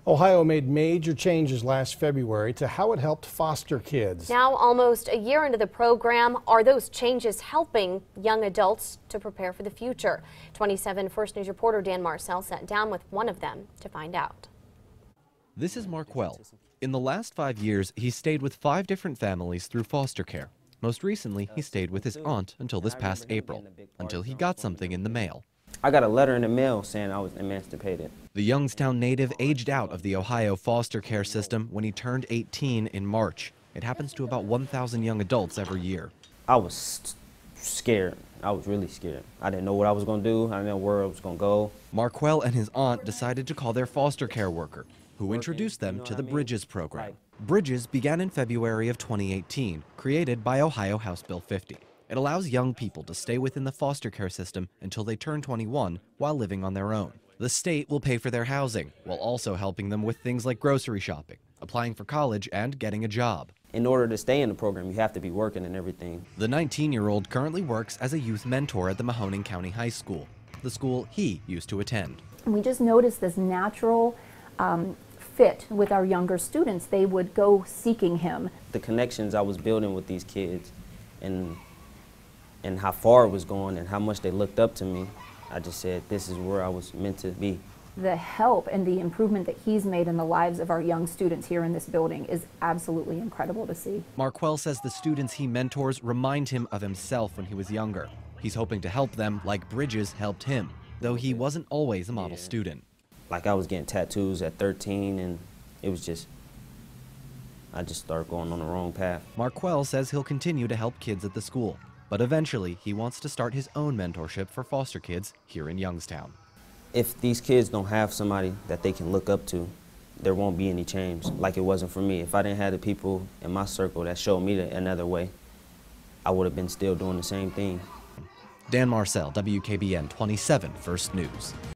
Ohio made major changes last February to how it helped foster kids. Now, almost a year into the program, are those changes helping young adults to prepare for the future? 27 First News reporter Dan Marcell sat down with one of them to find out. This is Marquell. In the last 5 years, he stayed with 5 different families through foster care. Most recently, he stayed with his aunt until this past April, until he got something in the mail. I got a letter in the mail saying I was emancipated. The Youngstown native aged out of the Ohio foster care system when he turned 18 in March. It happens to about 1,000 young adults every year. I was scared. I was really scared. I didn't know what I was going to do. I didn't know where I was going to go. Marquell and his aunt decided to call their foster care worker, who introduced them to the Bridges program. Bridges began in February of 2018, created by Ohio House Bill 50. It allows young people to stay within the foster care system until they turn 21 while living on their own. The state will pay for their housing, while also helping them with things like grocery shopping, applying for college, and getting a job. In order to stay in the program, you have to be working and everything. The 19-year-old currently works as a youth mentor at the Mahoning County High School, the school he used to attend. We just noticed this natural fit with our younger students. They would go seeking him. The connections I was building with these kids and how far it was going and how much they looked up to me, I just said this is where I was meant to be. The help and the improvement that he's made in the lives of our young students here in this building is absolutely incredible to see. Marquell says the students he mentors remind him of himself when he was younger. He's hoping to help them like Bridges helped him, though he wasn't always a model student. Like I was getting tattoos at 13 and it was just, I just started going on the wrong path. Marquell says he'll continue to help kids at the school, but eventually he wants to start his own mentorship for foster kids here in Youngstown. If these kids don't have somebody that they can look up to, there won't be any change like it wasn't for me. If I didn't have the people in my circle that showed me another way, I would have been still doing the same thing. Dan Marcell, WKBN 27 First News.